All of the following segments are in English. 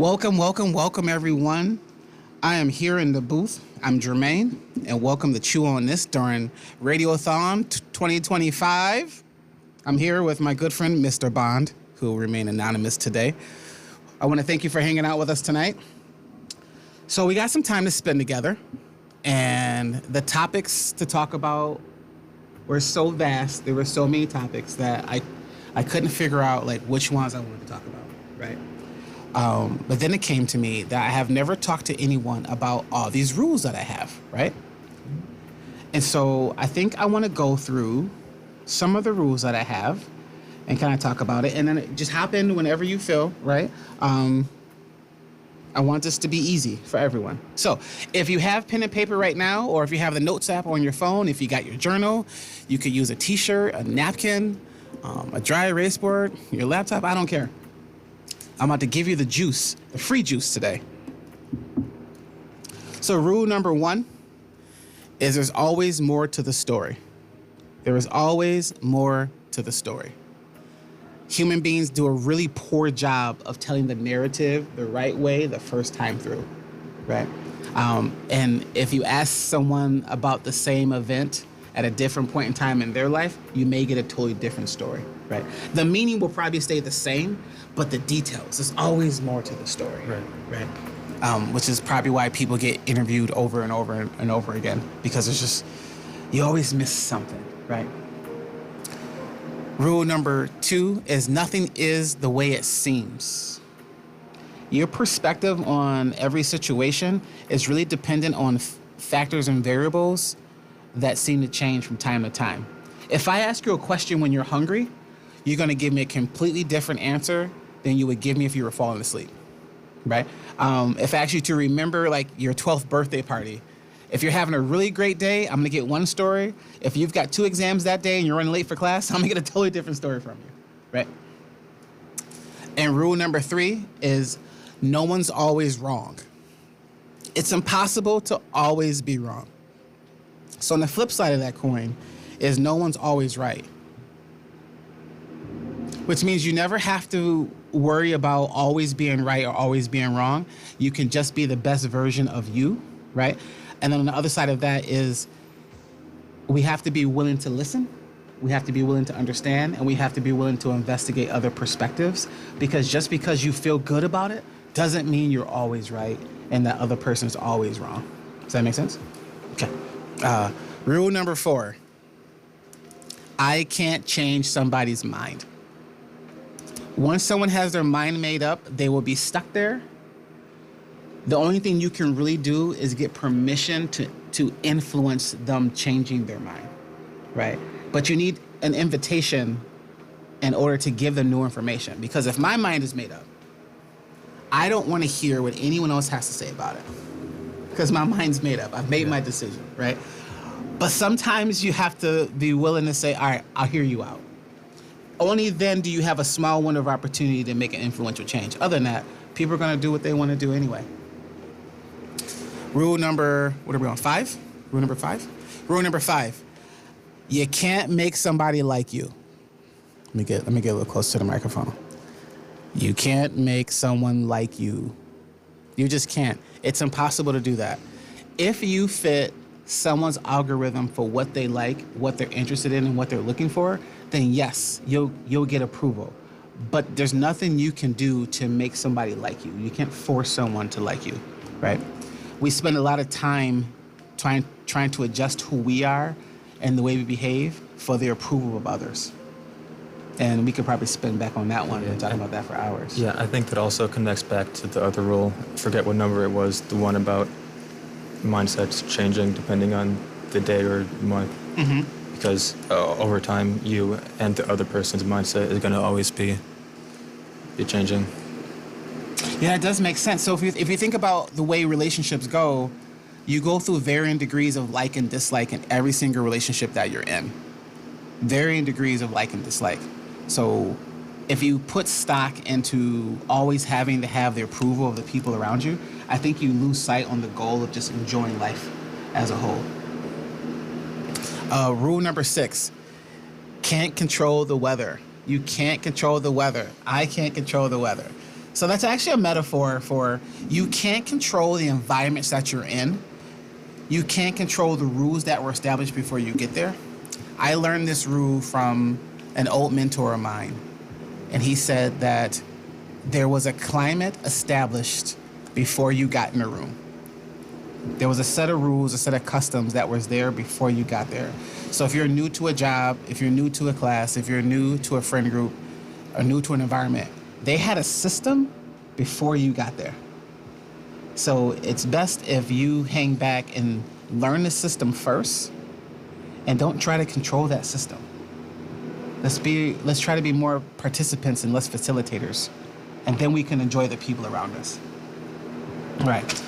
Welcome, everyone. I am here in the booth. I'm Jermaine, and welcome to Chew on This during Radiothon 2025. I'm here with my good friend, Mr. Bond, who will remain anonymous today. I want to thank you for hanging out with us tonight. So we got some time to spend together, and the topics to talk about were so vast. There were so many topics that I couldn't figure out like which ones I wanted to talk about, right? But then it came to me that I have never talked to anyone about all these rules that I have, right? And so I think I want to go through some of the rules that I have and kind of talk about it. And then just hop in whenever you feel, right? I want this to be easy for everyone. So if you have pen and paper right now, or if you have the Notes app on your phone, if you got your journal, you could use a t-shirt, a napkin, a dry erase board, your laptop, I don't care. I'm about to give you the juice, the free juice today. So rule number 1 is there's always more to the story. There is always more to the story. Human beings do a really poor job of telling the narrative the right way the first time through, right? And if you ask someone about the same event at a different point in time in their life, you may get a totally different story, right? The meaning will probably stay the same, but the details, there's always more to the story, right? Which is probably why people get interviewed over and over and over again, because it's just, you always miss something, right? Rule number 2 is nothing is the way it seems. Your perspective on every situation is really dependent on factors and variables that seem to change from time to time. If I ask you a question when you're hungry, you're gonna give me a completely different answer than you would give me if you were falling asleep, right? If I ask you to remember like your 12th birthday party, if you're having a really great day, I'm gonna get one story. If you've got 2 exams that day and you're running late for class, I'm gonna get a totally different story from you, right? And rule number 3 is no one's always wrong. It's impossible to always be wrong. So on the flip side of that coin is no one's always right. Which means you never have to worry about always being right or always being wrong. You can just be the best version of you, right? And then on the other side of that is we have to be willing to listen. We have to be willing to understand, and we have to be willing to investigate other perspectives, because just because you feel good about it doesn't mean you're always right and that other person is always wrong. Does that make sense? Okay. Rule number 4, I can't change somebody's mind. Once someone has their mind made up, they will be stuck there. The only thing you can really do is get permission to influence them changing their mind, right? But you need an invitation in order to give them new information. Because if my mind is made up, I don't want to hear what anyone else has to say about it. Because my mind's made up. I've made my decision, right? But sometimes you have to be willing to say, all right, I'll hear you out. Only then do you have a small window of opportunity to make an influential change. Other than that, people are going to do what they want to do anyway. Rule number, what are we on, 5? Rule number 5? Rule number 5, you can't make somebody like you. Let me get a little closer to the microphone. You can't make someone like you. You just can't. It's impossible to do that. If you fit someone's algorithm for what they like, what they're interested in, and what they're looking for, then yes, you'll get approval. But there's nothing you can do to make somebody like you. You can't force someone to like you, right? We spend a lot of time trying to adjust who we are and the way we behave for the approval of others. And we could probably spin back on that one and talk about that for hours. Yeah, I think that also connects back to the other rule. I forget what number it was, the one about mindsets changing depending on the day or month. Mm-hmm. Because over time, you and the other person's mindset is going to always be changing. Yeah, it does make sense. So if you think about the way relationships go, you go through varying degrees of like and dislike in every single relationship that you're in. Varying degrees of like and dislike. So if you put stock into always having to have the approval of the people around you, I think you lose sight on the goal of just enjoying life as a whole. Rule number 6, can't control the weather. You can't control the weather. I can't control the weather. So that's actually a metaphor for you can't control the environments that you're in. You can't control the rules that were established before you get there. I learned this rule from an old mentor of mine, and he said that there was a climate established before you got in the room. There was a set of rules, a set of customs that was there before you got there. So if you're new to a job, if you're new to a class, if you're new to a friend group, or new to an environment, they had a system before you got there. So it's best if you hang back and learn the system first and don't try to control that system. Let's try to be more participants and less facilitators, and then we can enjoy the people around us. All right,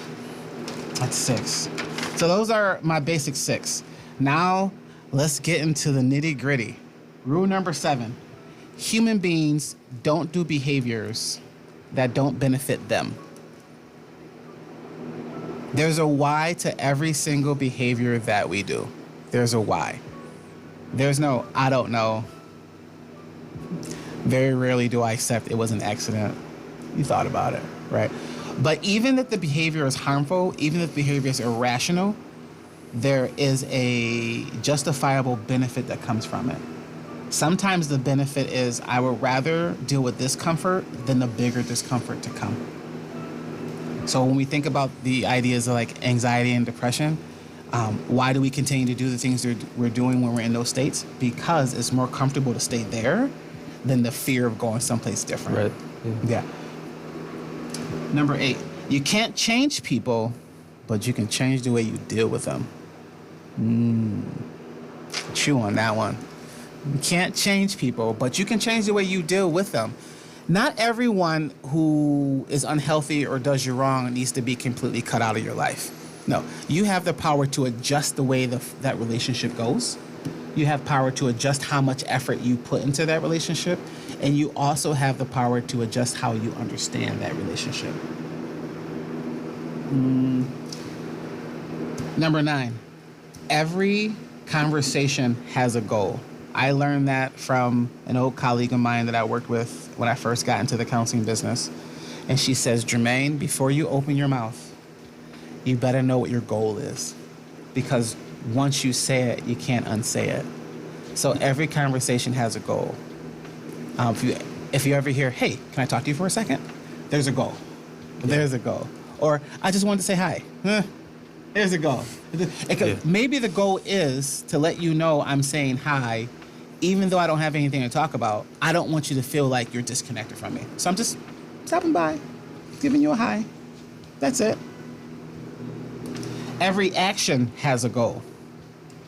that's 6. So those are my basic 6. Now let's get into the nitty gritty. Rule number 7, human beings don't do behaviors that don't benefit them. There's a why to every single behavior that we do. There's a why. There's no, I don't know. Very rarely do I accept it was an accident. You thought about it, right? But even if the behavior is harmful, even if the behavior is irrational, there is a justifiable benefit that comes from it. Sometimes the benefit is I would rather deal with discomfort than the bigger discomfort to come. So when we think about the ideas of like anxiety and depression, why do we continue to do the things we're doing when we're in those states? Because it's more comfortable to stay there than the fear of going someplace different. Right. Yeah. Number 8, you can't change people, but you can change the way you deal with them. Chew on that one. You can't change people, but you can change the way you deal with them. Not everyone who is unhealthy or does you wrong needs to be completely cut out of your life. No, you have the power to adjust the way that relationship goes. You have power to adjust how much effort you put into that relationship, and you also have the power to adjust how you understand that relationship. Number 9, every conversation has a goal. I learned that from an old colleague of mine that I worked with when I first got into the counseling business. And she says, Jermaine, before you open your mouth, you better know what your goal is. Because once you say it, you can't unsay it. So every conversation has a goal. If you ever hear, hey, can I talk to you for a second? There's a goal. There's a goal. Or I just wanted to say hi. There's a goal. Maybe the goal is to let you know I'm saying hi, even though I don't have anything to talk about. I don't want you to feel like you're disconnected from me. So I'm just stopping by, giving you a hi. That's it. Every action has a goal.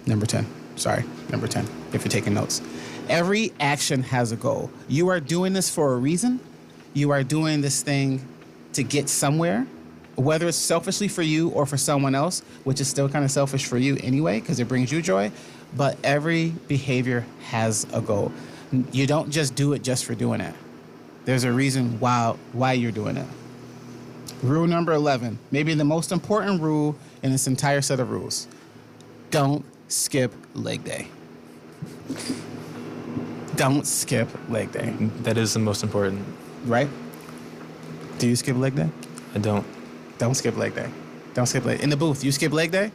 Number 10, if you're taking notes. Every action has a goal. You are doing this for a reason. You are doing this thing to get somewhere, whether it's selfishly for you or for someone else, which is still kind of selfish for you anyway, because it brings you joy. But every behavior has a goal. You don't just do it just for doing it. There's a reason why you're doing it. Rule number 11, maybe the most important rule in this entire set of rules. Don't skip leg day. Don't skip leg day. That is the most important. Right? Do you skip leg day? I don't. Don't skip leg day. Don't skip leg. In the booth, you skip leg day?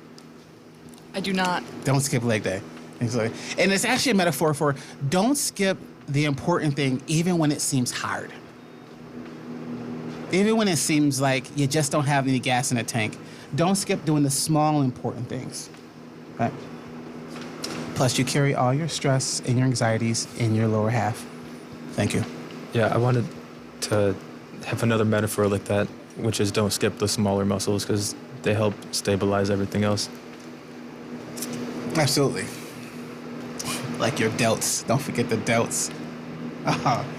I do not. Don't skip leg day. Exactly. And it's actually a metaphor for don't skip the important thing even when it seems hard. Even when it seems like you just don't have any gas in the tank. Don't skip doing the small important things. Right? Plus, you carry all your stress and your anxieties in your lower half. Thank you. Yeah, I wanted to have another metaphor like that, which is don't skip the smaller muscles because they help stabilize everything else. Absolutely. Like your delts. Don't forget the delts.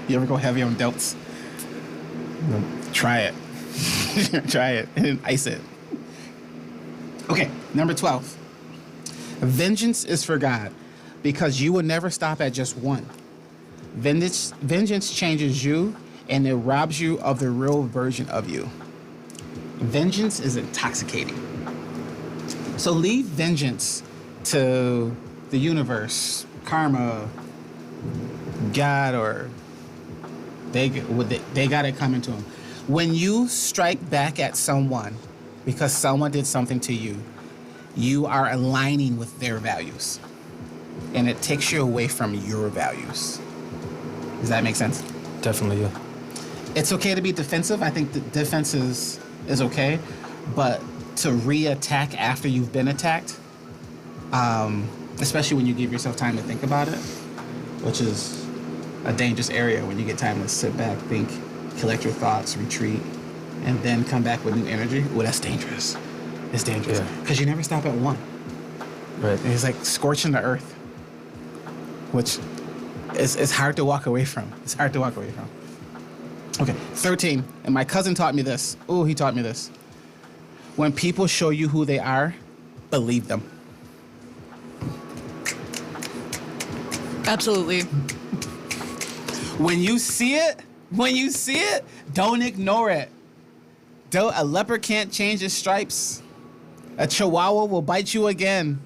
You ever go heavy on delts? No. Try it. Try it and ice it. Okay, number 12. Vengeance is for God because you will never stop at just one. Vengeance changes you and it robs you of the real version of you. Vengeance is intoxicating. So leave vengeance to the universe, karma, God, or they got it coming to them. When you strike back at someone because someone did something to you, you are aligning with their values. And it takes you away from your values. Does that make sense? Definitely, yeah. It's okay to be defensive. I think defense is okay. But to re-attack after you've been attacked, especially when you give yourself time to think about it, which is a dangerous area when you get time to sit back, think, collect your thoughts, retreat, and then come back with new energy. Well, that's dangerous. It's dangerous. Because you never stop at one. Right. And it's like scorching the earth, which is hard to walk away from. It's hard to walk away from. Okay, 13. And my cousin taught me this. Oh, he taught me this. When people show you who they are, believe them. Absolutely. When you see it, don't ignore it. A leopard can't change its stripes. A chihuahua will bite you again.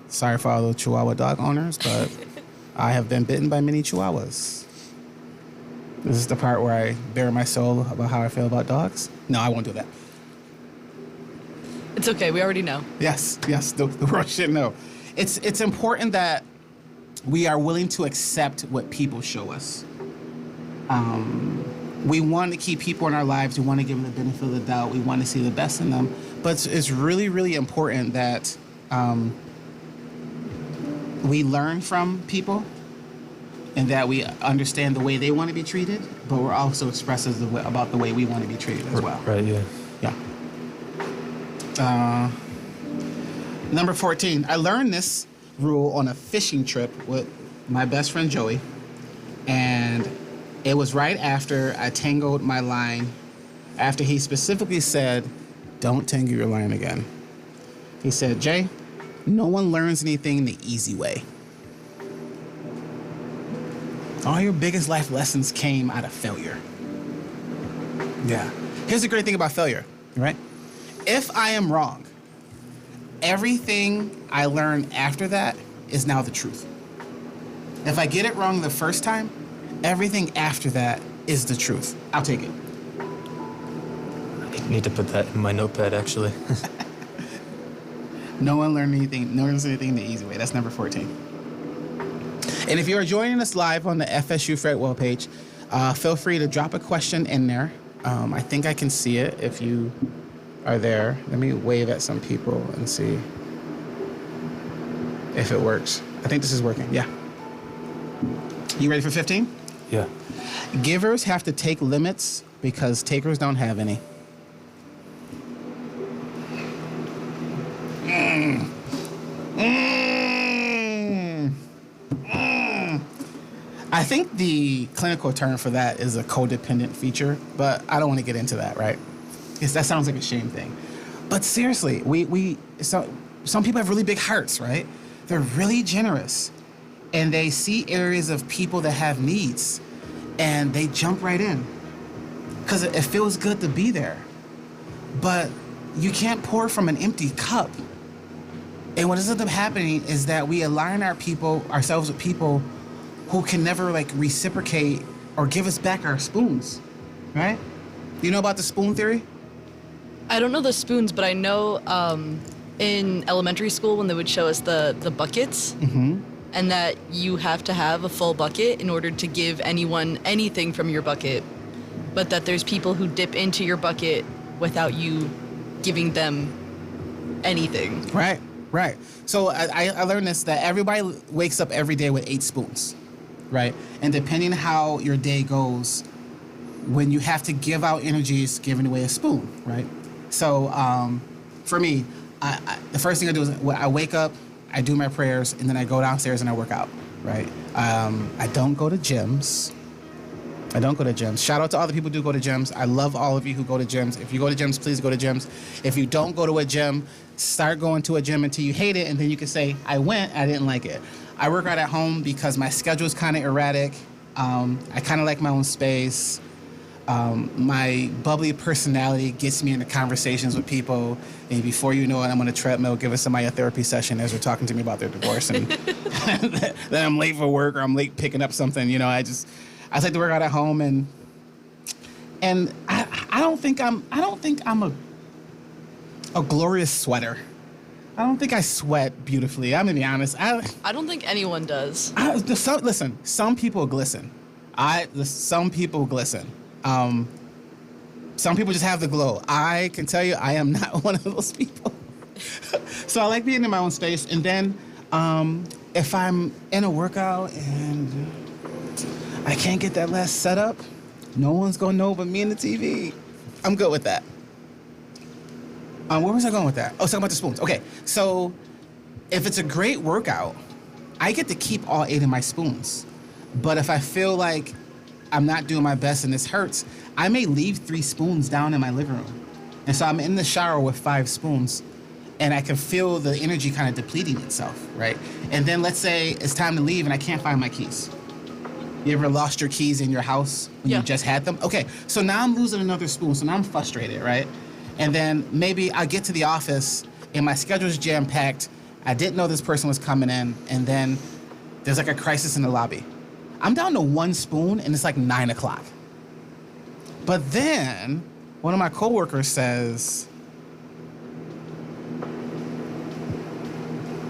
Sorry for all those chihuahua dog owners, but I have been bitten by many chihuahuas. This is the part where I bare my soul about how I feel about dogs. No, I won't do that. It's okay. We already know. Yes. The world should know. It's important that we are willing to accept what people show us. We want to keep people in our lives. We want to give them the benefit of the doubt. We want to see the best in them. But it's really, really important that we learn from people and that we understand the way they want to be treated, but we're also expressive about the way we want to be treated as well. Right, yeah. Yeah. Number 14. I learned this rule on a fishing trip with my best friend Joey, and it was right after I tangled my line, after he specifically said, "Don't tangle your line again." He said, "Jay, no one learns anything the easy way. All your biggest life lessons came out of failure." Yeah. Here's the great thing about failure, right? If I am wrong, everything I learn after that is now the truth. If I get it wrong the first time, everything after that is the truth. I'll take it. I need to put that in my notepad, actually. No one learns anything the easy way. That's number 14. And if you are joining us live on the FSU Fredwell page, feel free to drop a question in there. I think I can see it if you are there. Let me wave at some people and see if it works. I think this is working. Yeah. You ready for 15? Yeah. Givers have to take limits because takers don't have any. I think the clinical term for that is a codependent feature, but I don't want to get into that, right? Because that sounds like a shame thing. But seriously, some people have really big hearts, right? They're really generous, and they see areas of people that have needs, and they jump right in because it feels good to be there. But you can't pour from an empty cup. And what ends up happening is that we align ourselves with people who can never reciprocate or give us back our spoons, right? You know about the spoon theory? I don't know the spoons, but I know in elementary school when they would show us the buckets, and that you have to have a full bucket in order to give anyone anything from your bucket, but that there's people who dip into your bucket without you giving them anything. Right. So I learned this, that everybody wakes up every day with 8 spoons, right? And depending how your day goes, when you have to give out energy, it's giving away a spoon, right? So for me, the first thing I do is I wake up, I do my prayers, and then I go downstairs and I work out, right? I don't go to gyms. Shout out to all the people who do go to gyms. I love all of you who go to gyms. If you go to gyms, please go to gyms. If you don't go to a gym, start going to a gym until you hate it, and then you can say, I went, I didn't like it. I work out at home because my schedule is kind of erratic. I kind of like my own space. My bubbly personality gets me into conversations with people, and before you know it, I'm on a treadmill giving somebody a therapy session as they're talking to me about their divorce, and then I'm late for work or I'm late picking up something. I just like to work out at home, and And I don't think I'm a glorious sweater. I don't think I sweat beautifully. I'm gonna be honest. I don't think anyone does. Listen, some people glisten. Some people glisten. Some people just have the glow. I can tell you, I am not one of those people. So I like being in my own space. And then if I'm in a workout and I can't get that last setup, no one's gonna know but me and the TV. I'm good with that. Where was I going with that? Oh, talking about the spoons. Okay, so if it's a great workout, I get to keep all 8 of my spoons. But if I feel like I'm not doing my best and this hurts, I may leave 3 spoons down in my living room. And so I'm in the shower with 5 spoons, and I can feel the energy kind of depleting itself, right? And then let's say it's time to leave and I can't find my keys. You ever lost your keys in your house when you just had them? Okay, so now I'm losing another spoon, so now I'm frustrated, right? And then maybe I get to the office and my schedule's jam-packed. I didn't know this person was coming in, and then there's like a crisis in the lobby. I'm down to 1 spoon and it's like 9 o'clock. But then one of my coworkers says,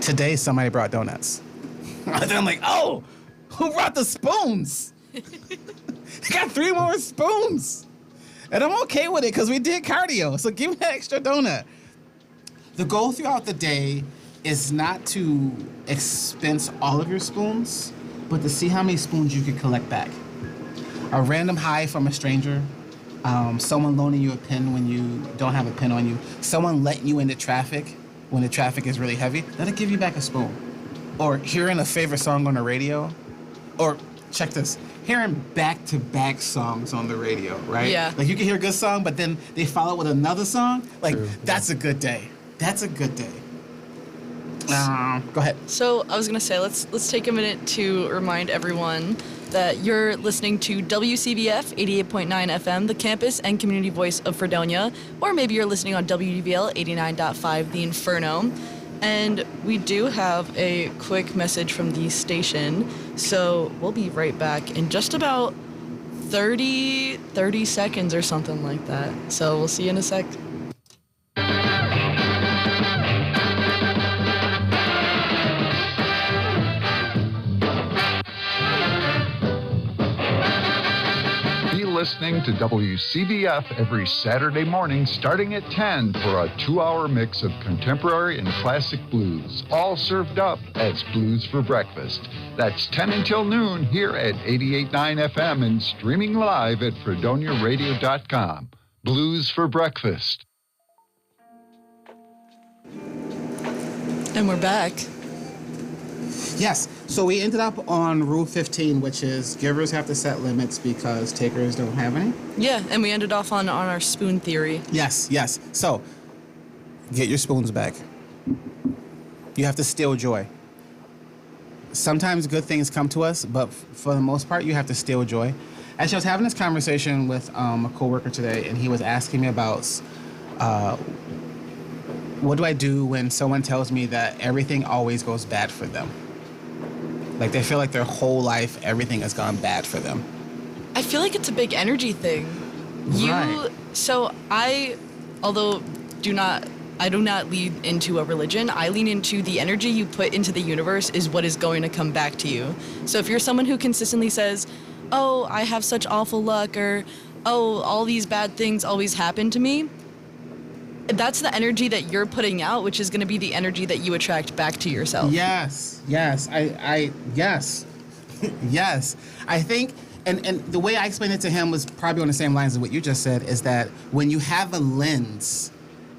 today somebody brought donuts. And then I'm like, oh, who brought the spoons? I got 3 more spoons. And I'm okay with it because we did cardio. So give me that extra donut. The goal throughout the day is not to expense all of your spoons, but to see how many spoons you can collect back. A random high from a stranger, someone loaning you a pen when you don't have a pen on you, someone letting you into traffic when the traffic is really heavy, that'll give you back a spoon. Or hearing a favorite song on the radio, or check this, hearing back-to-back songs on the radio, right? Yeah. Like you can hear a good song, but then they follow with another song. Like, True. That's a good day. That's a good day. Go ahead. So I was gonna say, let's take a minute to remind everyone that you're listening to WCBF 88.9 FM, the campus and community voice of Fredonia, or maybe you're listening on WDVL 89.5, the Inferno. And we do have a quick message from the station, so we'll be right back in just about 30 seconds or something like that. So we'll see you in a sec. Listening to WCBF every Saturday morning starting at 10 for a 2-hour mix of contemporary and classic blues, all served up as Blues for Breakfast. That's 10 until noon here at 88.9 FM and streaming live at FredoniaRadio.com. Blues for Breakfast. And we're back. Yes. So we ended up on Rule 15, which is givers have to set limits because takers don't have any. Yeah, and we ended off on our spoon theory. Yes. So get your spoons back. You have to steal joy. Sometimes good things come to us, but for the most part, you have to steal joy. Actually, I was having this conversation with a coworker today, and he was asking me about what do I do when someone tells me that everything always goes bad for them? Like they feel like their whole life, everything has gone bad for them. I feel like it's a big energy thing. Right. So I do not lean into a religion. I lean into the energy you put into the universe is what is going to come back to you. So if you're someone who consistently says, oh, I have such awful luck, or, oh, all these bad things always happen to me, that's the energy that you're putting out, which is going to be the energy that you attract back to yourself. Yes. Yes. I think, and the way I explained it to him was probably on the same lines as what you just said, is that when you have a lens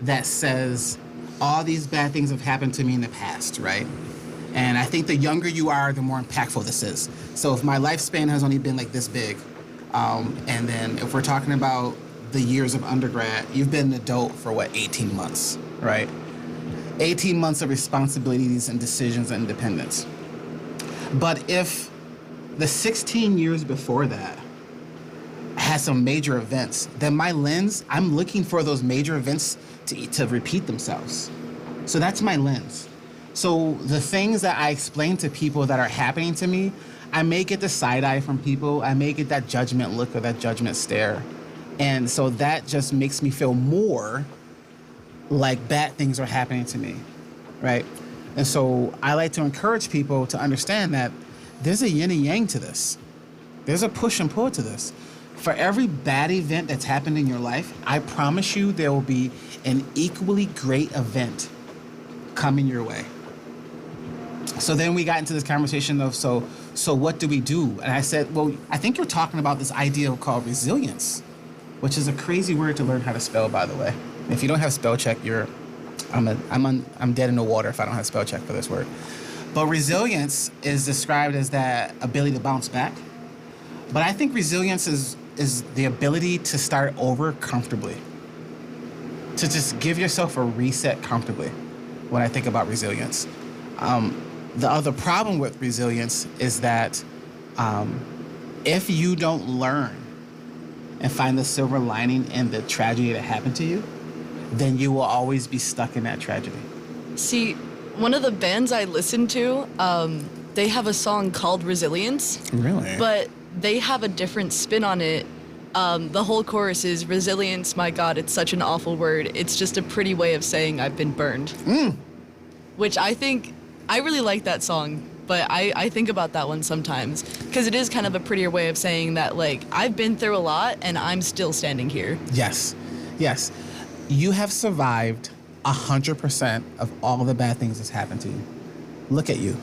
that says all these bad things have happened to me in the past, right? And I think the younger you are, the more impactful this is. So if my lifespan has only been like this big, and then if we're talking about the years of undergrad, you've been an adult for 18 months, right? 18 months of responsibilities and decisions and independence. But if the 16 years before that had some major events, then my lens, I'm looking for those major events to repeat themselves. So that's my lens. So the things that I explain to people that are happening to me, I may get the side eye from people. I may get that judgment look or that judgment stare. And so that just makes me feel more like bad things are happening to me, right? And so I like to encourage people to understand that there's a yin and yang to this. There's a push and pull to this. For every bad event that's happened in your life, I promise you there will be an equally great event coming your way. So then we got into this conversation of, so what do we do? And I said, well, I think you're talking about this idea called resilience, which is a crazy word to learn how to spell, by the way. If you don't have spell check, I'm dead in the water if I don't have spell check for this word. But resilience is described as that ability to bounce back. But I think resilience is the ability to start over comfortably. To just give yourself a reset comfortably when I think about resilience. The other problem with resilience is that if you don't learn and find the silver lining in the tragedy that happened to you, then you will always be stuck in that tragedy. See, one of the bands I listen to, they have a song called Resilience. Really? But they have a different spin on it. The whole chorus is resilience, my God, it's such an awful word. It's just a pretty way of saying I've been burned. Which I really like that song, but I think about that one sometimes because it is kind of a prettier way of saying that, like, I've been through a lot and I'm still standing here. Yes. You have survived 100% of all the bad things that's happened to you. Look at you.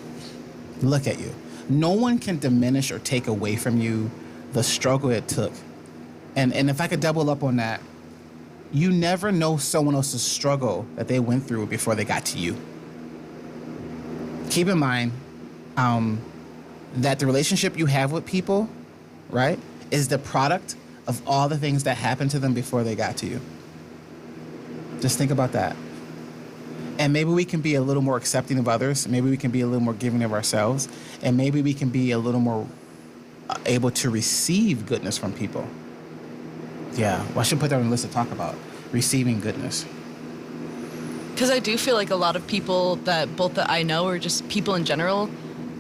No one can diminish or take away from you the struggle it took. And if I could double up on that, you never know someone else's struggle that they went through before they got to you. Keep in mind that the relationship you have with people, right, is the product of all the things that happened to them before they got to you. Just think about that. And maybe we can be a little more accepting of others. Maybe we can be a little more giving of ourselves. And maybe we can be a little more able to receive goodness from people. Yeah, well, I should put that on the list to talk about, receiving goodness. Because I do feel like a lot of people that I know or just people in general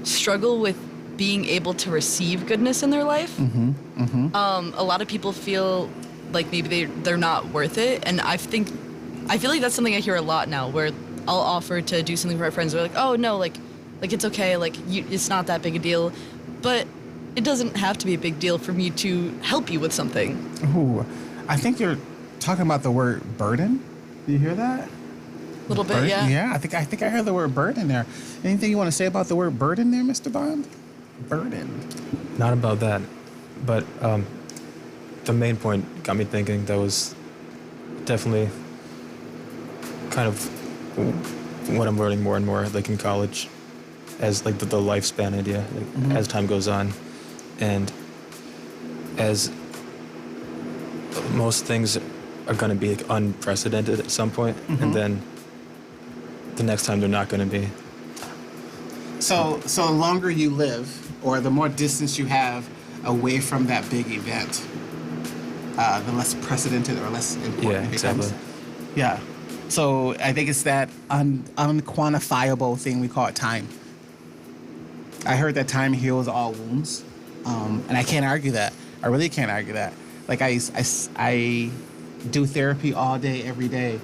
struggle with being able to receive goodness in their life. A lot of people feel like maybe they're not worth it. And I feel like that's something I hear a lot now, where I'll offer to do something for my friends. They're like, oh, no, like it's okay. Like, it's not that big a deal. But it doesn't have to be a big deal for me to help you with something. Ooh, I think you're talking about the word burden. Do you hear that? A little bit, burden? yeah. Yeah, I think I heard the word burden there. Anything you want to say about the word burden there, Mr. Bond? Burden. Not about that, but the main point got me thinking. That was definitely kind of what I'm learning more and more, like in college, as like the lifespan idea, like, as time goes on, and as most things are going to be like unprecedented at some point, and then the next time they're not going to be. So the longer you live, or the more distance you have away from that big event, the less precedented or less important it becomes. Exactly. Yeah. So I think it's that unquantifiable thing we call it time. I heard that time heals all wounds, and I can't argue that. I really can't argue that. Like I do therapy all day, every day,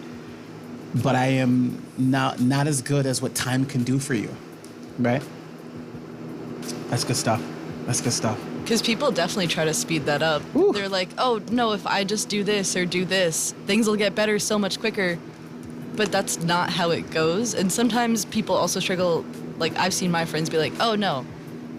but I am not as good as what time can do for you, right? That's good stuff. Because people definitely try to speed that up. Ooh. They're like, oh, no, if I just do this or do this, things will get better so much quicker. But that's not how it goes. And sometimes people also struggle. Like, I've seen my friends be like, oh, no,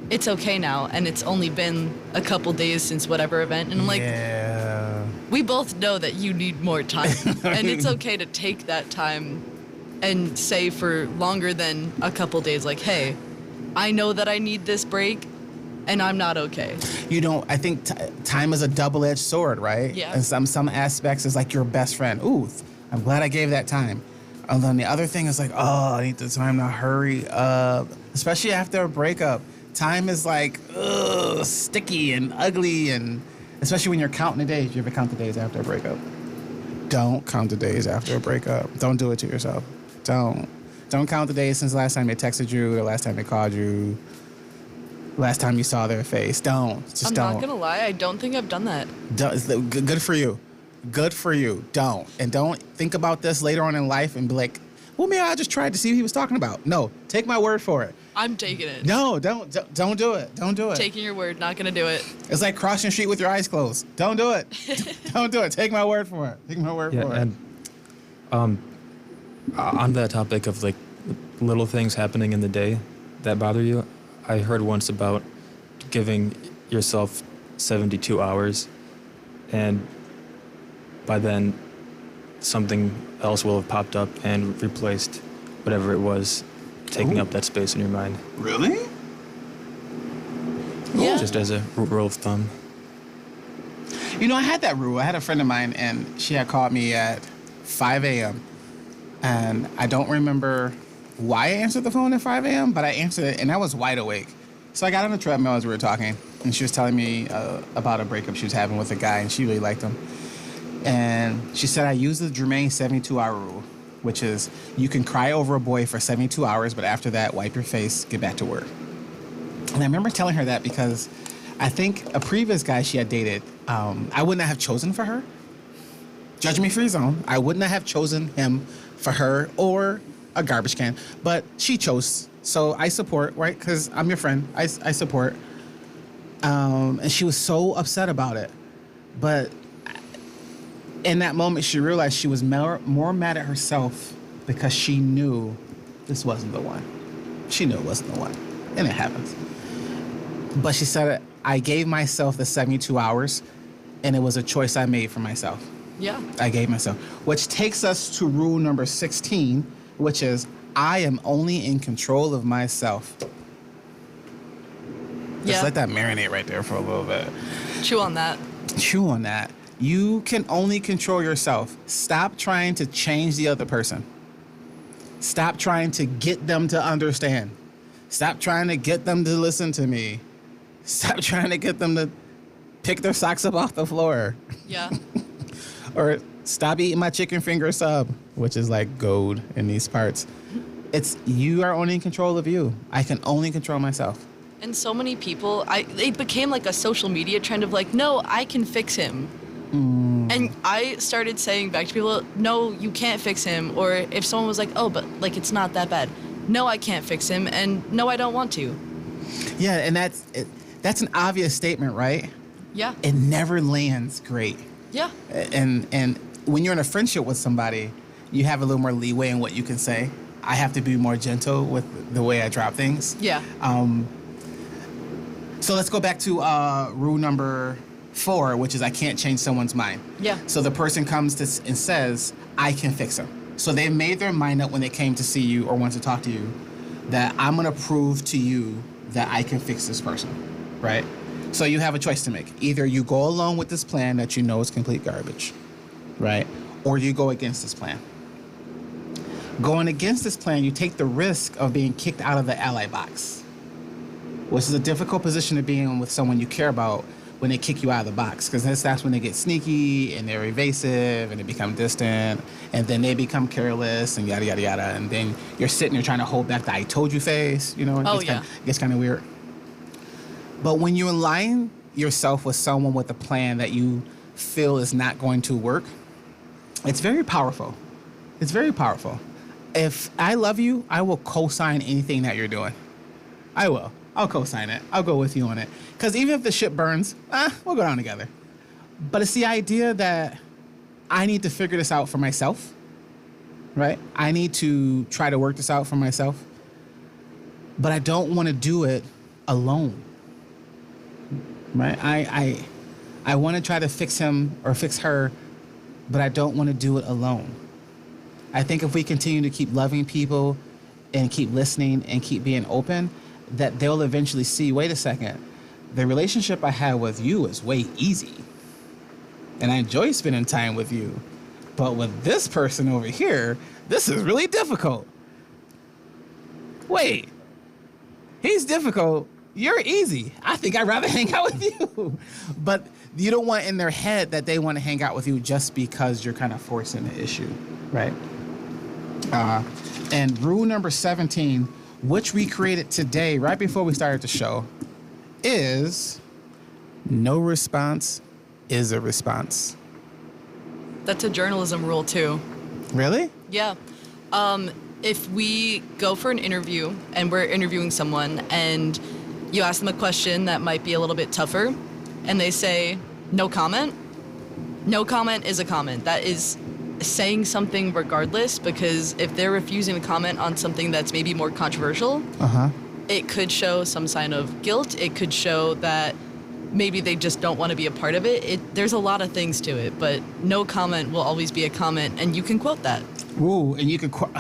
it's okay now. And it's only been a couple days since whatever event. And I'm like, yeah. We both know that you need more time. And it's okay to take that time and say for longer than a couple days, like, hey, I know that I need this break and I'm not okay. I think time is a double-edged sword, right? Yeah. And some aspects is like your best friend. Ooh, I'm glad I gave that time. And then the other thing is like, oh, I need the time to hurry up. Especially after a breakup. Time is like, sticky and ugly, and especially when you're counting the days. You ever count the days after a breakup? Don't count the days after a breakup. Don't do it to yourself. Don't count the days since the last time they texted you, the last time they called you. Last time you saw their face. Don't. Just I'm don't. not gonna lie, I don't think I've done that. Good for you. Good for you. Don't. And don't think about this later on in life and be like, well, maybe I just tried to see what he was talking about. No, take my word for it. I'm taking it. No, don't do it. Don't do it. Taking your word, not gonna do it. It's like crossing the street with your eyes closed. Don't do it. Don't do it. Take my word for it. Take my word for it. And on that topic of like little things happening in the day that bother you, I heard once about giving yourself 72 hours, and by then something else will have popped up and replaced whatever it was taking up that space in your mind. Really? Yeah. Just as a rule of thumb. You know, I had that rule. I had a friend of mine, and she had called me at 5 a.m. And I don't remember why I answered the phone at 5 a.m., but I answered it, and I was wide awake. So I got on the treadmill as we were talking, and she was telling me about a breakup she was having with a guy, and she really liked him. And she said, I use the Jermaine 72-hour rule, which is you can cry over a boy for 72 hours, but after that, wipe your face, get back to work. And I remember telling her that because I think a previous guy she had dated, I would not have chosen for her. Judge me free zone. I would not have chosen him for her or a garbage can, but she chose. So I support, right? Because I'm your friend. I support. And she was so upset about it. But in that moment, she realized she was more mad at herself because she knew this wasn't the one. She knew it wasn't the one. And it happens. But she said, I gave myself the 72 hours, and it was a choice I made for myself. Yeah. I gave myself. Which takes us to rule number 16, which is I am only in control of myself. Just let that marinate right there for a little bit. Chew on that. Chew on that. You can only control yourself. Stop trying to change the other person. Stop trying to get them to understand. Stop trying to get them to listen to me. Stop trying to get them to pick their socks up off the floor. Yeah. Or stop eating my chicken finger sub, which is like gold in these parts. It's you are only in control of you. I can only control myself. And so many people, it became like a social media trend of like, no, I can fix him. And I started saying back to people, no, you can't fix him. Or if someone was like, oh, but like it's not that bad. No, I can't fix him. And no, I don't want to. Yeah, and that's an obvious statement, right? Yeah. It never lands great. Yeah. And when you're in a friendship with somebody, you have a little more leeway in what you can say. I have to be more gentle with the way I drop things. Yeah. So let's go back to rule number 4, which is I can't change someone's mind. Yeah. So the person comes and says, I can fix them. So they made their mind up when they came to see you or want to talk to you that I'm going to prove to you that I can fix this person, right? So you have a choice to make. Either you go along with this plan that you know is complete garbage, right? Or you go against this plan. Going against this plan, you take the risk of being kicked out of the ally box, which is a difficult position to be in with someone you care about when they kick you out of the box, because that's when they get sneaky and they're evasive and they become distant and then they become careless and yada, yada, yada. And then you're sitting there trying to hold back the I told you face, you know? It gets kind of weird. But when you align yourself with someone with a plan that you feel is not going to work, it's very powerful. It's very powerful. If I love you, I will co-sign anything that you're doing. I will. I'll co-sign it. I'll go with you on it. Because even if the ship burns, we'll go down together. But it's the idea that I need to figure this out for myself, right? I need to try to work this out for myself. But I don't want to do it alone, right? I want to try to fix him or fix her, but I don't want to do it alone. I think if we continue to keep loving people and keep listening and keep being open, that they'll eventually see, wait a second, the relationship I had with you is way easy. And I enjoy spending time with you. But with this person over here, this is really difficult. Wait, he's difficult. You're easy. I think I'd rather hang out with you. But you don't want in their head that they want to hang out with you just because you're kind of forcing the issue, right? And rule number 17, which we created today, right before we started the show, is no response is a response. That's a journalism rule too. Really? Yeah. If we go for an interview and we're interviewing someone and you ask them a question that might be a little bit tougher and they say, no comment is a comment. That is saying something regardless, because if they're refusing to comment on something that's maybe more controversial, it could show some sign of guilt. It could show that maybe they just don't want to be a part of it. There's a lot of things to it, but no comment will always be a comment, and you can quote that. Ooh, and you can quote.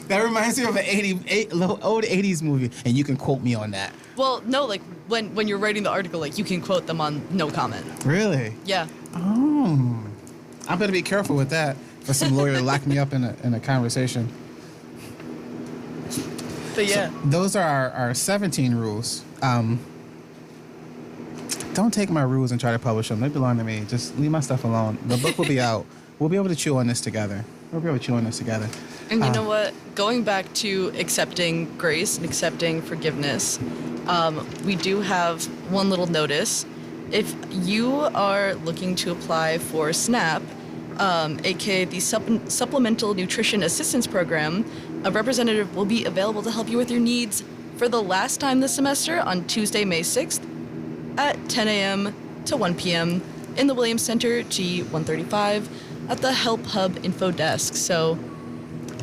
That reminds me of an old 80s movie, and you can quote me on that. Well, no, like when you're writing the article, like you can quote them on no comment. Really? Yeah. Oh. I better be careful with that for some lawyer to lock me up in a conversation. But yeah. So those are our 17 rules. Don't take my rules and try to publish them. They belong to me. Just leave my stuff alone. The book will be out. We'll be able to chew on this together. And you know what? Going back to accepting grace and accepting forgiveness, we do have one little notice. If you are looking to apply for SNAP, aka the Supplemental Nutrition Assistance Program, a representative will be available to help you with your needs for the last time this semester on Tuesday, May 6th at 10 a.m. to 1 p.m. in the Williams Center, G135, at the Help Hub Info Desk. So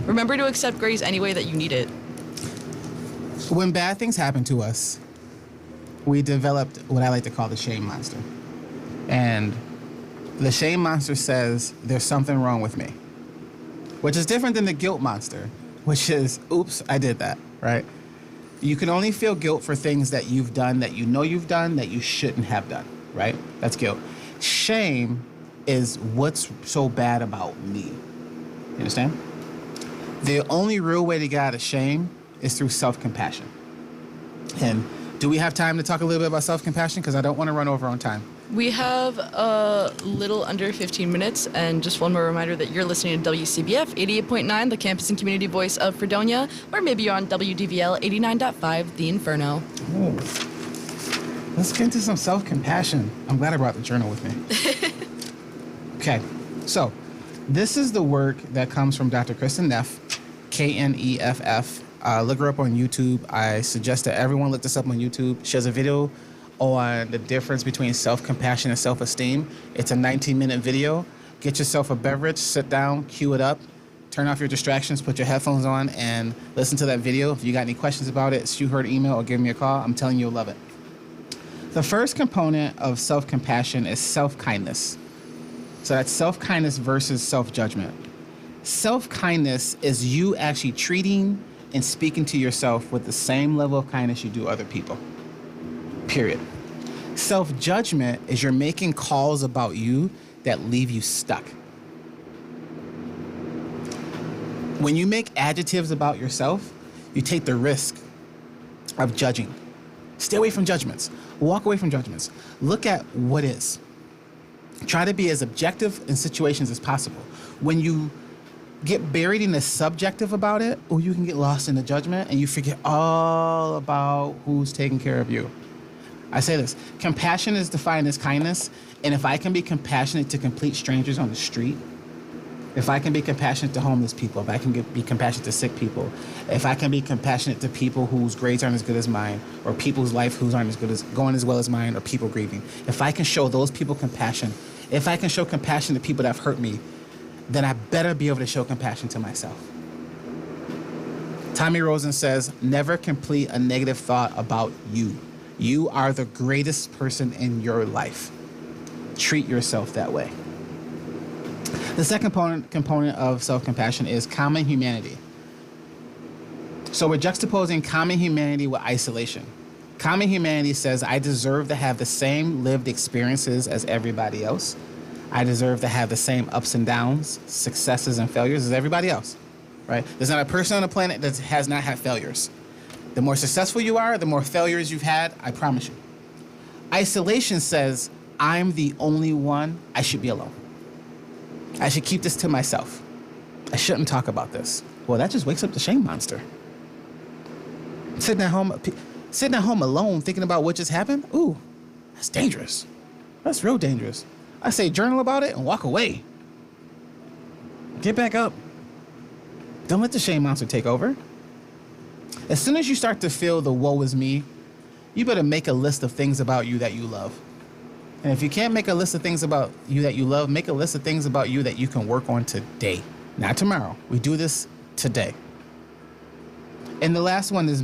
remember to accept grace any way that you need it. When bad things happen to us, we developed what I like to call the shame monster. And the shame monster says there's something wrong with me, which is different than the guilt monster, which is, oops, I did that, right? You can only feel guilt for things that you've done, that you know you've done, that you shouldn't have done, right? That's guilt. Shame is what's so bad about me. You understand? The only real way to get out of shame is through self-compassion. And do we have time to talk a little bit about self-compassion? Because I don't want to run over on time. We have a little under 15 minutes, and just one more reminder that you're listening to WCBF 88.9, the campus and community voice of Fredonia, or maybe you're on WDVL 89.5, The Inferno. Ooh. Let's get into some self-compassion. I'm glad I brought the journal with me. Okay, so this is the work that comes from Dr. Kristen Neff, K-N-E-F-F. Look her up on YouTube. I suggest that everyone look this up on YouTube. She has a video on the difference between self-compassion and self-esteem. It's a 19-minute video. Get yourself a beverage, sit down, cue it up, turn off your distractions, put your headphones on, and listen to that video. If you got any questions about it, shoot her an email or give me a call. I'm telling you, you'll love it. The first component of self-compassion is self-kindness. So that's self-kindness versus self-judgment. Self-kindness is you actually treating and speaking to yourself with the same level of kindness you do other people. Period. Self-judgment is you're making calls about you that leave you stuck. When you make adjectives about yourself, you take the risk of judging. Stay away from judgments. Walk away from judgments. Look at what is. Try to be as objective in situations as possible. When you get buried in the subjective about it, or you can get lost in the judgment and you forget all about who's taking care of you. I say this, compassion is defined as kindness, and if I can be compassionate to complete strangers on the street, if I can be compassionate to homeless people, if I can be compassionate to sick people, if I can be compassionate to people whose grades aren't as good as mine, or people's life who's aren't as good as going as well as mine, or people grieving, if I can show those people compassion, if I can show compassion to people that have hurt me, then I better be able to show compassion to myself. Tommy Rosen says, never complete a negative thought about you. You are the greatest person in your life. Treat yourself that way. The second component of self-compassion is common humanity. So we're juxtaposing common humanity with isolation. Common humanity says, I deserve to have the same lived experiences as everybody else. I deserve to have the same ups and downs, successes and failures as everybody else, right? There's not a person on the planet that has not had failures. The more successful you are, the more failures you've had, I promise you. Isolation says, I'm the only one, I should be alone. I should keep this to myself. I shouldn't talk about this. Well, that just wakes up the shame monster. Sitting at home, Sitting at home alone thinking about what just happened, ooh, that's dangerous. That's real dangerous. I say journal about it and walk away. Get back up. Don't let the shame monster take over. As soon as you start to feel the woe is me, you better make a list of things about you that you love. And if you can't make a list of things about you that you love, make a list of things about you that you can work on today, not tomorrow. We do this today. And the last one is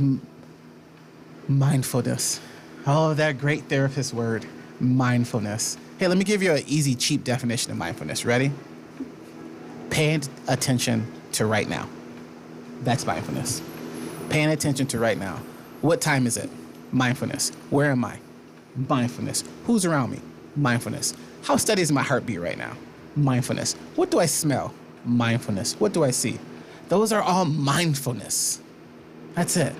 mindfulness. Oh, that great therapist word, mindfulness. Hey, let me give you an easy, cheap definition of mindfulness. Ready? Paying attention to right now. That's mindfulness. Paying attention to right now. What time is it? Mindfulness. Where am I? Mindfulness. Who's around me? Mindfulness. How steady is my heartbeat right now? Mindfulness. What do I smell? Mindfulness. What do I see? Those are all mindfulness. That's it.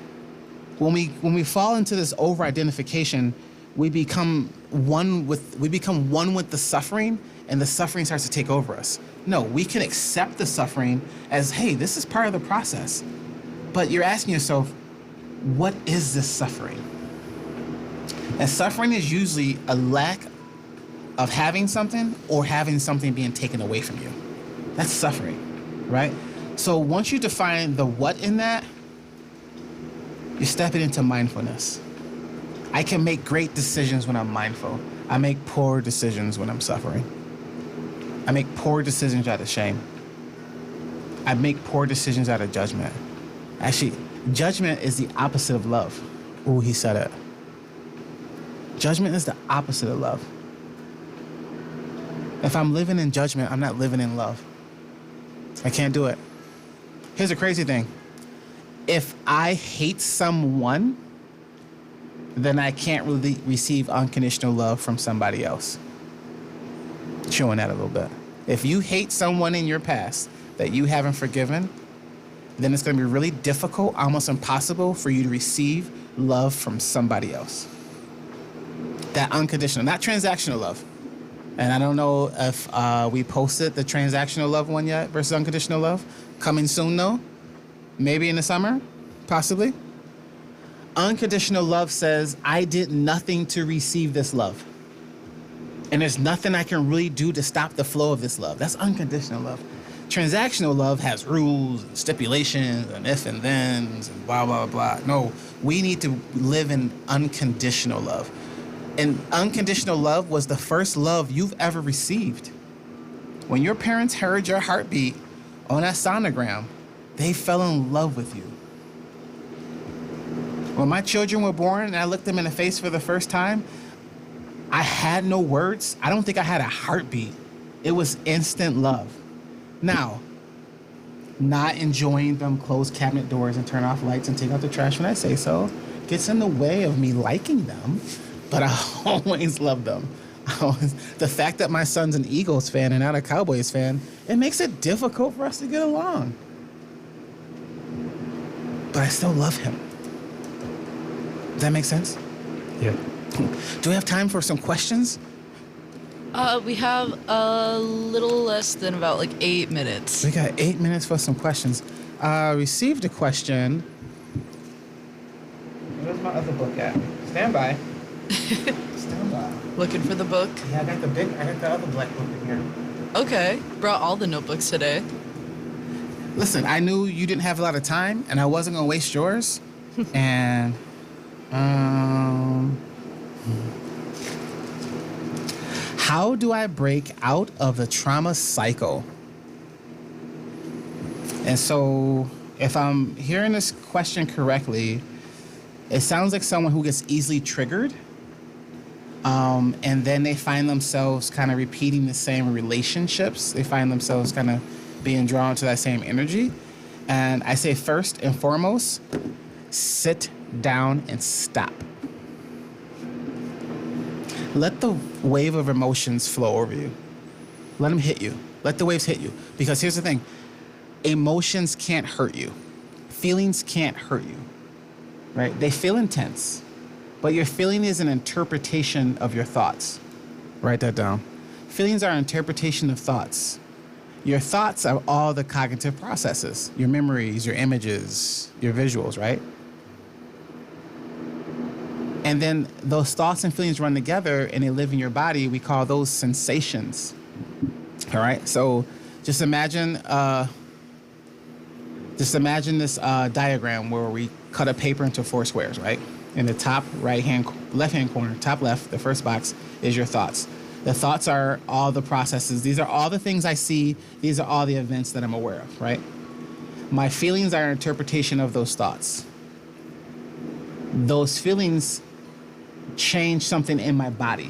When we fall into this over-identification, we become one with the suffering, and the suffering starts to take over us. No, we can accept the suffering as, hey, this is part of the process. But you're asking yourself, what is this suffering? And suffering is usually a lack of having something or having something being taken away from you. That's suffering, right? So once you define the what in that, you're stepping into mindfulness. I can make great decisions when I'm mindful. I make poor decisions when I'm suffering. I make poor decisions out of shame. I make poor decisions out of judgment. Actually, judgment is the opposite of love. Ooh, he said it. Judgment is the opposite of love. If I'm living in judgment, I'm not living in love. I can't do it. Here's the crazy thing. If I hate someone, then I can't really receive unconditional love from somebody else. Chewing that a little bit. If you hate someone in your past that you haven't forgiven, then it's going to be really difficult, almost impossible for you to receive love from somebody else. That unconditional, not transactional love. And I don't know if we posted the transactional love one yet versus unconditional love. Coming soon, though. Maybe in the summer, possibly. Unconditional love says, I did nothing to receive this love. And there's nothing I can really do to stop the flow of this love. That's unconditional love. Transactional love has rules and stipulations and if and thens and blah, blah, blah. No, we need to live in unconditional love. And unconditional love was the first love you've ever received. When your parents heard your heartbeat on that sonogram, they fell in love with you. When my children were born and I looked them in the face for the first time, I had no words. I don't think I had a heartbeat. It was instant love. Now, not enjoying them close cabinet doors and turn off lights and take out the trash when I say so gets in the way of me liking them, but I always love them. The fact that my son's an Eagles fan and not a Cowboys fan, it makes it difficult for us to get along. But I still love him. Does that make sense? Yeah. Do we have time for some questions? We have a little less than about 8 minutes. We got 8 minutes for some questions. Received a question. Where's my other book at? Stand by. Stand by. Looking for the book? Yeah, I got the other black book in here. Okay. Brought all the notebooks today. Listen, I knew you didn't have a lot of time, and I wasn't gonna waste yours. And how do I break out of the trauma cycle? And so, if I'm hearing this question correctly, it sounds like someone who gets easily triggered, and then they find themselves kind of repeating the same relationships. They find themselves kind of being drawn to that same energy. And I say first and foremost, sit down and stop. Let the wave of emotions flow over you. Let them hit you. Let the waves hit you. Because here's the thing. Emotions can't hurt you. Feelings can't hurt you, right? They feel intense, but your feeling is an interpretation of your thoughts. Write that down. Feelings are an interpretation of thoughts. Your thoughts are all the cognitive processes, your memories, your images, your visuals, right? And then those thoughts and feelings run together and they live in your body. We call those sensations. All right. So just imagine this diagram where we cut a paper into 4 squares, right? In the top left-hand corner, top left, the first box is your thoughts. The thoughts are all the processes. These are all the things I see. These are all the events that I'm aware of, right? My feelings are an interpretation of those thoughts. Those feelings change something in my body.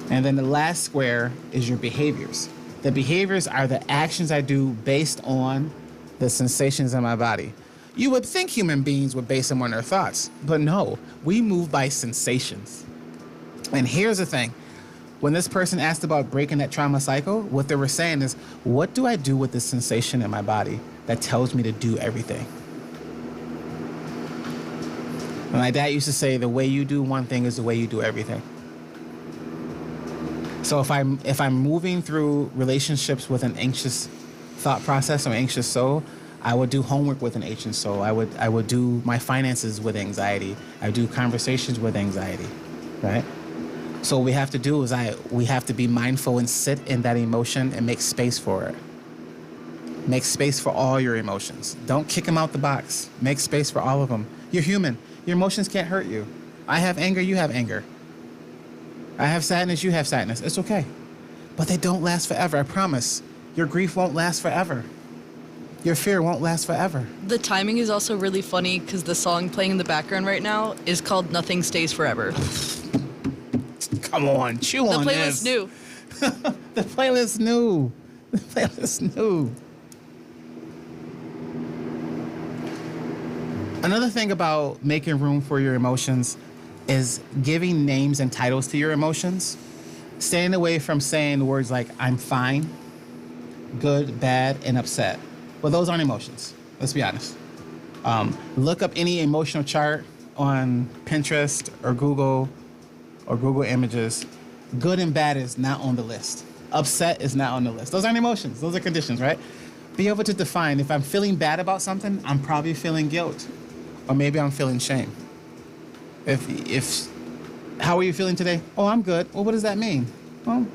And then the last square is your behaviors. The behaviors are the actions I do based on the sensations in my body. You would think human beings would base them on their thoughts, but no, we move by sensations. And here's the thing. When this person asked about breaking that trauma cycle, what they were saying is, what do I do with this sensation in my body that tells me to do everything? And my dad used to say, the way you do one thing is the way you do everything. So if I'm moving through relationships with an anxious thought process or anxious soul, I would do homework with an anxious soul. I would do my finances with anxiety. I do conversations with anxiety, right? So what we have to do is we have to be mindful and sit in that emotion and make space for it. Make space for all your emotions. Don't kick them out the box. Make space for all of them. You're human. Your emotions can't hurt you. I have anger, you have anger. I have sadness, you have sadness. It's okay. But they don't last forever, I promise. Your grief won't last forever. Your fear won't last forever. The timing is also really funny because the song playing in the background right now is called Nothing Stays Forever. Come on, chew on this. The playlist new. The playlist new. The playlist new. Another thing about making room for your emotions is giving names and titles to your emotions. Staying away from saying words like I'm fine, good, bad, and upset. Well, those aren't emotions. Let's be honest. Look up any emotional chart on Pinterest or Google Images. Good and bad is not on the list. Upset is not on the list. Those aren't emotions. Those are conditions, right? Be able to define. If I'm feeling bad about something, I'm probably feeling guilt. Or maybe I'm feeling shame. How are you feeling today? Oh, I'm good. Well, what does that mean? Well,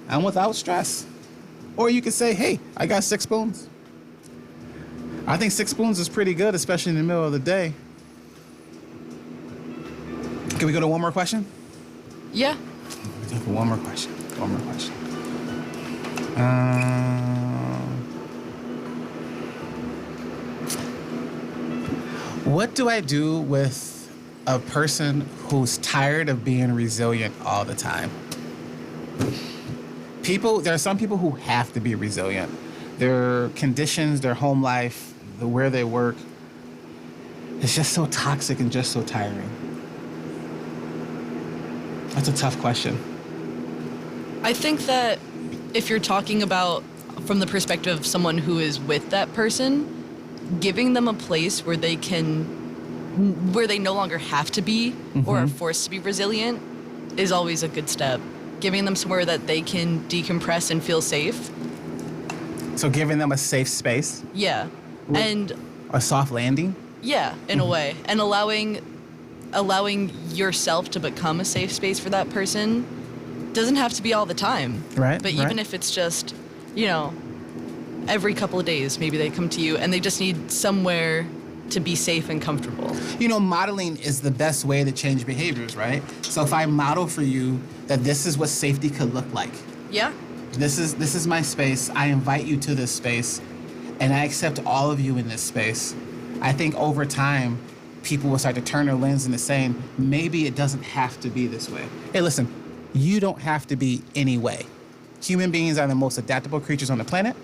I'm without stress. Or you could say, hey, I got 6 spoons. I think 6 spoons is pretty good, especially in the middle of the day. Can we go to one more question? Yeah. One more question. What do I do with a person who's tired of being resilient all the time? There are some people who have to be resilient. Their conditions, their home life, where they work, it's just so toxic and just so tiring. That's a tough question. I think that if you're talking about from the perspective of someone who is with that person, giving them a place where they no longer have to be or are forced to be resilient is always a good step. Giving them somewhere that they can decompress and feel safe. So giving them a safe space? Yeah. And a soft landing? Yeah, in a way. And allowing yourself to become a safe space for that person doesn't have to be all the time. Right. But even if it's just, every couple of days, maybe they come to you and they just need somewhere to be safe and comfortable. Modeling is the best way to change behaviors, right? So if I model for you that this is what safety could look like. Yeah. This is my space. I invite you to this space, and I accept all of you in this space. I think over time, people will start to turn their lens into saying, maybe it doesn't have to be this way. Hey, listen, you don't have to be any way. Human beings are the most adaptable creatures on the planet.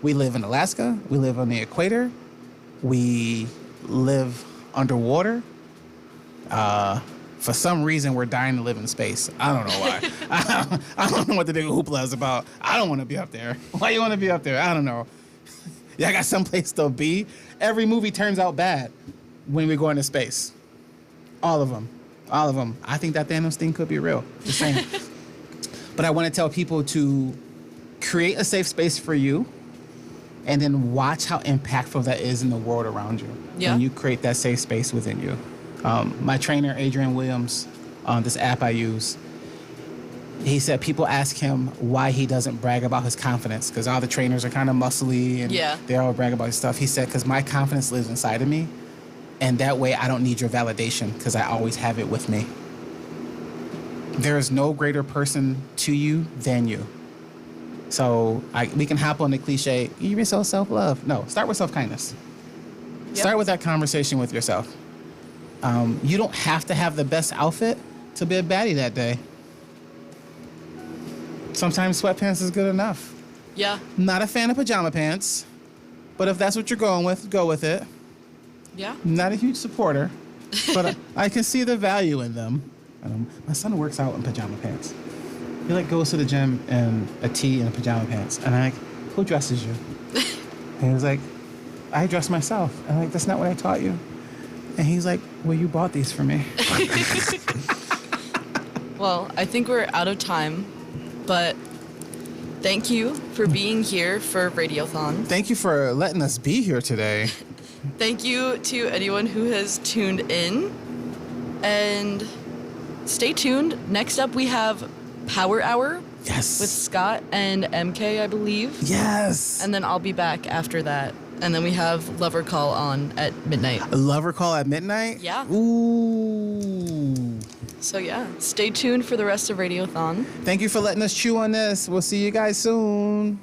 We live in Alaska. We live on the equator. We live underwater. For some reason, we're dying to live in space. I don't know why. I don't know what the big hoopla is about. I don't want to be up there. Why you want to be up there? I don't know. Yeah, I got someplace to be. Every movie turns out bad when we go into space. All of them. I think that Thanos thing could be real. Just saying. But I want to tell people to create a safe space for you and then watch how impactful that is in the world around you. Yeah. When you create that safe space within you. My trainer, Adrian Williams, on this app I use, he said people ask him why he doesn't brag about his confidence, because all the trainers are kind of muscly and they all brag about his stuff. He said, because my confidence lives inside of me, and that way I don't need your validation because I always have it with me. There is no greater person to you than you. So we can hop on the cliche, give yourself self-love. No, start with self-kindness. Yep. Start with that conversation with yourself. You don't have to have the best outfit to be a baddie that day. Sometimes sweatpants is good enough. Yeah. Not a fan of pajama pants, but if that's what you're going with, go with it. Yeah. Not a huge supporter, but I can see the value in them. My son works out in pajama pants. He goes to the gym in a tee and pajama pants. And I'm like, who dresses you? And he was like, I dress myself. And I'm like, that's not what I taught you. And he's like, well, you bought these for me. Well, I think we're out of time, but thank you for being here for Radiothon. Thank you for letting us be here today. Thank you to anyone who has tuned in. And stay tuned. Next up, we have Power Hour. Yes. With Scott and MK, I believe. Yes. And then I'll be back after that. And then we have Lover Call on at midnight. A Lover Call at midnight? Yeah. Ooh. So yeah, stay tuned for the rest of Radiothon. Thank you for letting us chew on this. We'll see you guys soon.